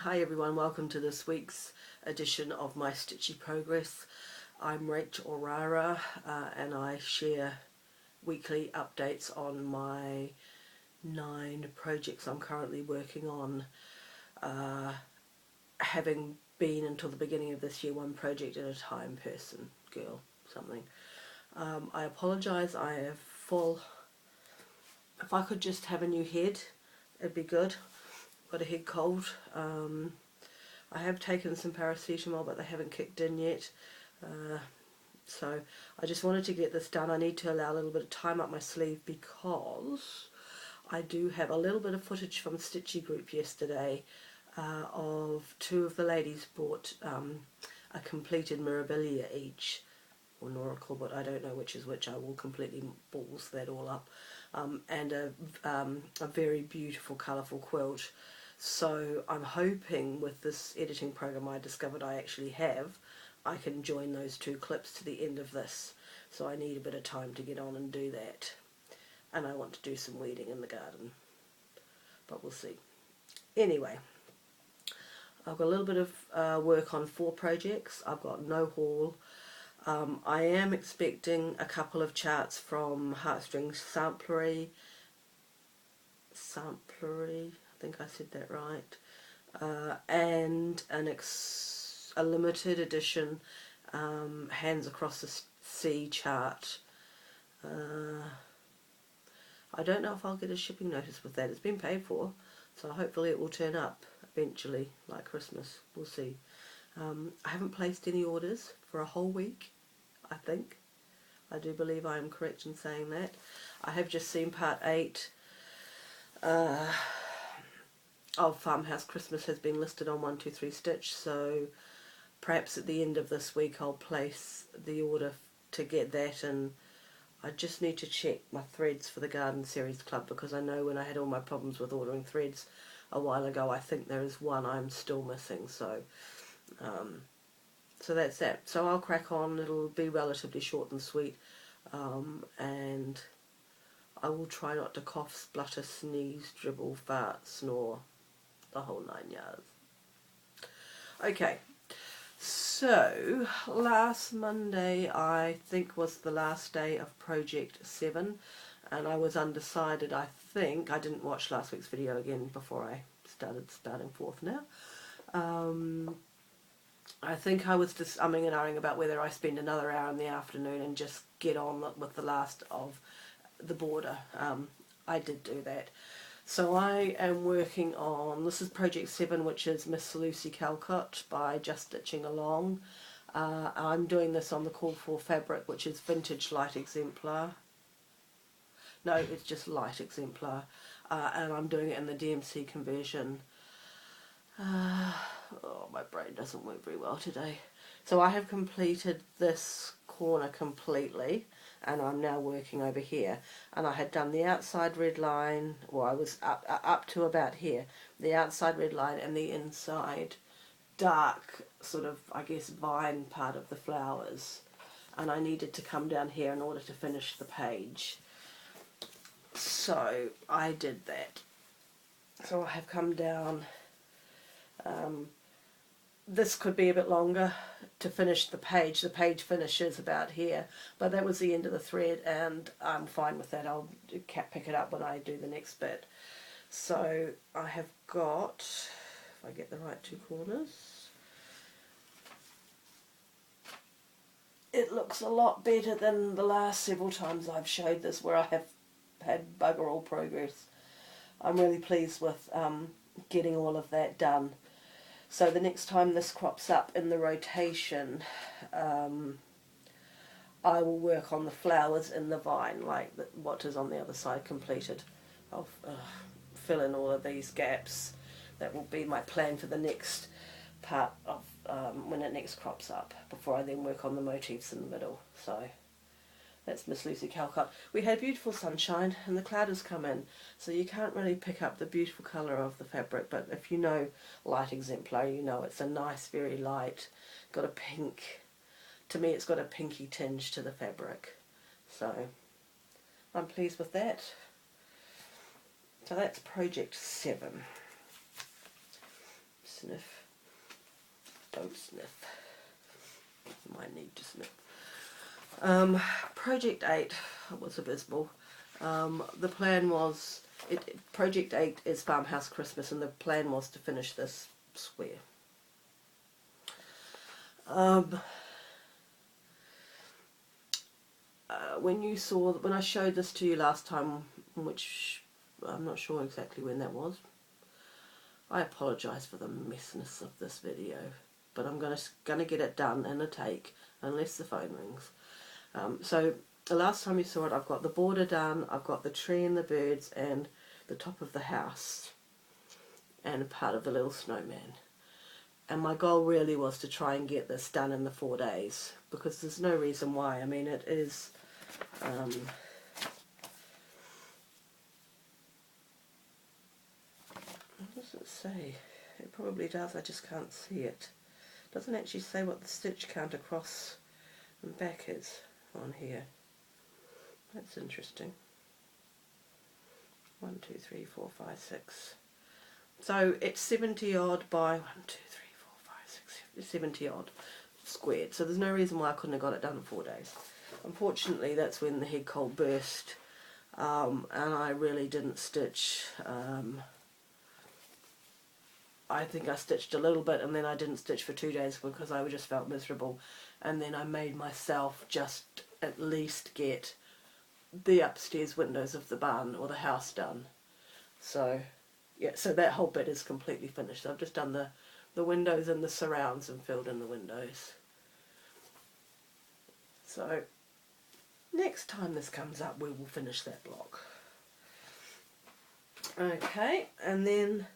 Hi everyone, welcome to this week's edition of my Stitchy Progress. I'm Rach Orara and I share weekly updates on my 9 projects I'm currently working on, having been until the beginning of this year one project at a time, person, girl, something. I apologise, I have full, if I could just have a new head it'd be good. Got a head cold. I have taken some paracetamol but they haven't kicked in yet, so I just wanted to get this done. I need to allow a little bit of time up my sleeve because I do have a little bit of footage from Stitchy Group yesterday of 2 of the ladies bought a completed Mirabilia each, or Noracle, but I don't know which is which. I will completely balls that all up, and a very beautiful colourful quilt. So I'm hoping with this editing program I discovered I actually have, I can join those 2 clips to the end of this. So I need a bit of time to get on and do that. And I want to do some weeding in the garden. But we'll see. Anyway, I've got a little bit of work on 4 projects. I've got no haul. I am expecting a couple of charts from Heartstrings Samplery. I think I said that right, and a limited edition Hands Across the Sea chart. I don't know if I'll get a shipping notice with that. It's been paid for, so hopefully it will turn up eventually, like Christmas. We'll see. I haven't placed any orders for a whole week, I think. I do believe I am correct in saying that. I have just seen part 8 of Farmhouse Christmas has been listed on 123 Stitch, so perhaps at the end of this week I'll place the order to get that, and I just need to check my threads for the Garden Series Club, because I know when I had all my problems with ordering threads a while ago, I think there is one I'm still missing, so so that's that. So I'll crack on. It'll be relatively short and sweet, and I will try not to cough, splutter, sneeze, dribble, fart, snore, the whole 9 yards. Okay, so last Monday I think was the last day of Project 7, and I was undecided. I think I didn't watch last week's video again before I started spouting forth now. I think I was just umming and ahhing about whether I spend another hour in the afternoon and just get on with the last of the border. I did do that. So I am working on, this is Project 7, which is Miss Lucy Calcott by Just Stitching Along. I'm doing this on the call for fabric, which is Vintage Light Exemplar. No, it's just Light Exemplar. And I'm doing it in the DMC conversion. Oh, my brain doesn't work very well today. So I have completed this corner completely, and I'm now working over here. And I had done the outside red line, or I was up to about here, the outside red line and the inside dark sort of, I guess, vine part of the flowers. And I needed to come down here in order to finish the page. So I did that. So I have come down. This could be a bit longer to finish the page. The page finishes about here, but that was the end of the thread, and I'm fine with that. I'll pick it up when I do the next bit. So I have got, if I get the right 2 corners, it looks a lot better than the last several times I've showed this, where I have had bugger all progress. I'm really pleased with getting all of that done. So the next time this crops up in the rotation, I will work on the flowers in the vine, like what is on the other side completed. I'll fill in all of these gaps. That will be my plan for the next part of when it next crops up, before I then work on the motifs in the middle. So that's Miss Lucy Calcott. We had beautiful sunshine and the cloud has come in, so you can't really pick up the beautiful colour of the fabric, but if you know Light Exemplar, you know it's a nice, very light, got a pink, to me it's got a pinky tinge to the fabric. So I'm pleased with that. So that's Project 7. sniff. Don't sniff. You might need to sniff. Project 8 was abysmal. The plan was, Project 8 is Farmhouse Christmas, and the plan was to finish this square. When I showed this to you last time, which I'm not sure exactly when that was, I apologise for the messiness of this video, but I'm gonna get it done in a take, unless the phone rings. So the last time you saw it, I've got the border done, I've got the tree and the birds and the top of the house and part of the little snowman. And my goal really was to try and get this done in the 4 days, because there's no reason why. I mean, it is what does it say? It probably does, I just can't see it. It doesn't actually say what the stitch count across and back is on here. That's interesting. 1, 2, 3, 4, 5, 6. So it's 70 odd by 1, 2, 3, 4, 5, 6, 70 odd squared. So there's no reason why I couldn't have got it done in 4 days. Unfortunately, that's when the head cold burst, and I really didn't stitch. I think I stitched a little bit, and then I didn't stitch for 2 days because I just felt miserable. And then I made myself just at least get the upstairs windows of the barn or the house done. So yeah, so that whole bit is completely finished. I've just done the windows and the surrounds and filled in the windows. So next time this comes up, we will finish that block. Okay, and then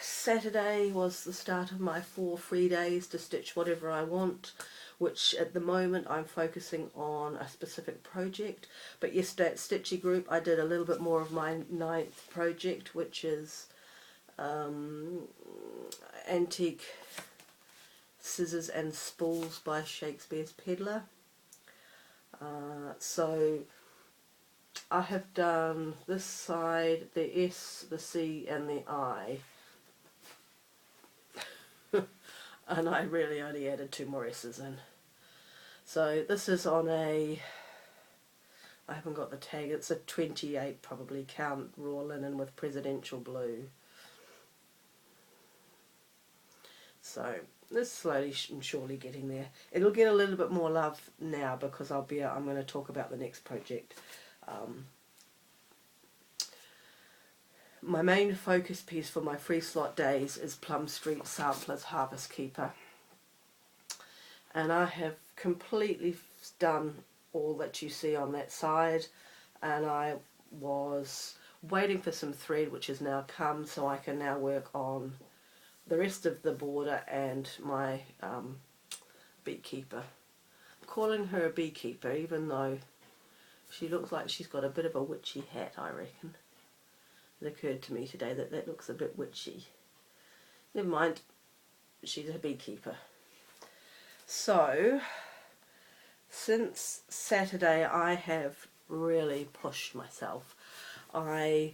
Saturday was the start of my 4 free days to stitch whatever I want, which at the moment I'm focusing on a specific project. But yesterday at Stitchy Group I did a little bit more of my 9th project, which is Antique Scissors and Spools by Shakespeare's Peddler. So I have done this side, the S, the C and the I, and I really only added 2 more S's in. So this is on a, I haven't got the tag, it's a 28 probably count raw linen with presidential blue. So this is slowly and surely getting there. It'll get a little bit more love now because I'm going to talk about the next project. My main focus piece for my free slot days is Plum Street Samplers Harvest Keeper, and I have completely done all that you see on that side, and I was waiting for some thread which has now come, so I can now work on the rest of the border and my beekeeper. I'm calling her a beekeeper even though she looks like she's got a bit of a witchy hat, I reckon. It occurred to me today that that looks a bit witchy. Never mind, she's a beekeeper. So, since Saturday I have really pushed myself. I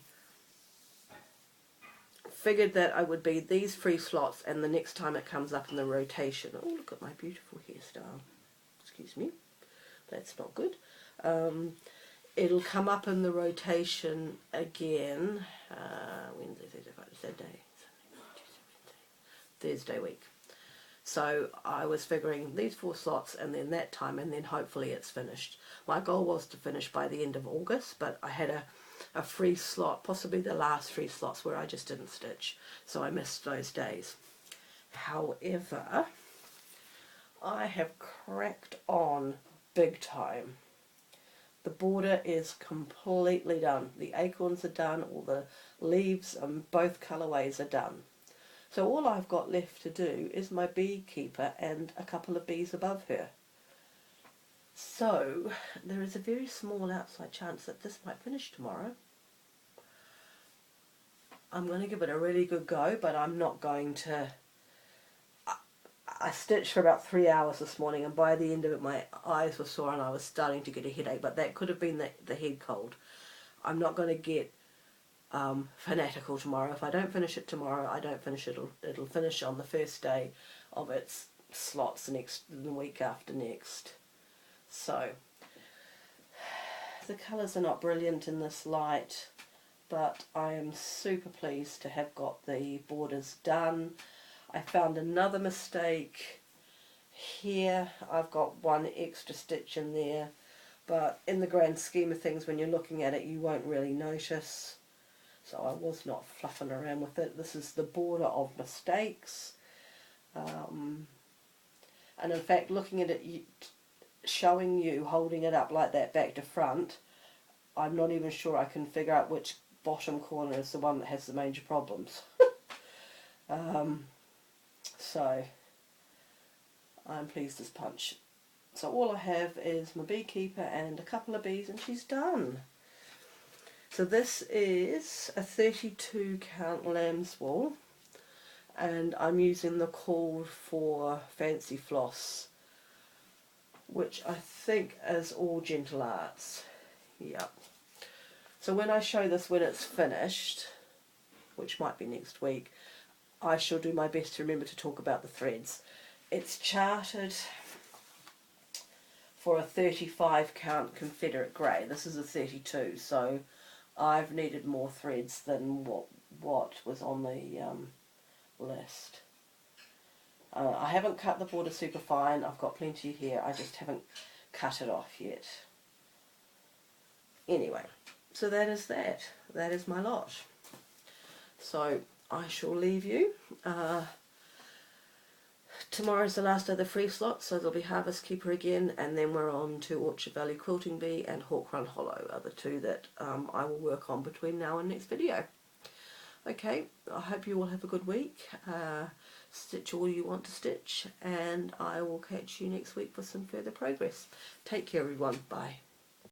figured that I would be these free slots, and the next time it comes up in the rotation. Oh, look at my beautiful hairstyle. Excuse me. That's not good. It'll come up in the rotation again. Wednesday, Thursday, Friday, Saturday, Thursday week. So I was figuring these 4 slots and then that time, and then hopefully it's finished. My goal was to finish by the end of August, but I had a free slot, possibly the last 3 slots, where I just didn't stitch, so I missed those days. However, I have cracked on big time. The border is completely done. The acorns are done, all the leaves and both colourways are done. So all I've got left to do is my beekeeper and a couple of bees above her. So there is a very small outside chance that this might finish tomorrow. I'm going to give it a really good go, but I'm not going to... I stitched for about 3 hours this morning, and by the end of it my eyes were sore and I was starting to get a headache, but that could have been the head cold. I'm not going to get fanatical tomorrow. If I don't finish it tomorrow, I don't finish it. It'll finish on the first day of its slots the week after next. So the colours are not brilliant in this light, but I am super pleased to have got the borders done. I found another mistake here. I've got one extra stitch in there, but in the grand scheme of things, when you're looking at it, you won't really notice. So I was not fluffing around with it. This is the border of mistakes. And in fact, looking at it, showing you, holding it up like that back to front, I'm not even sure I can figure out which bottom corner is the one that has the major problems. So I'm pleased as punch. So all I have is my beekeeper and a couple of bees, and she's done. So this is a 32 count lamb's wool, and I'm using the Called For Fancy Floss, which I think is all Gentle Arts. Yep. So when I show this when it's finished, which might be next week, I shall do my best to remember to talk about the threads. It's charted for a 35 count Confederate grey. This is a 32, so I've needed more threads than what was on the list. I haven't cut the border super fine. I've got plenty here. I just haven't cut it off yet. Anyway, so that is that. That is my lot. So I shall leave you. Tomorrow's the last of the free slots, so there'll be Harvest Keeper again, and then we're on to Orchard Valley Quilting Bee and Hawk Run Hollow are the two that I will work on between now and next video. Okay, I hope you all have a good week. Stitch all you want to stitch, and I will catch you next week for some further progress. Take care everyone. Bye.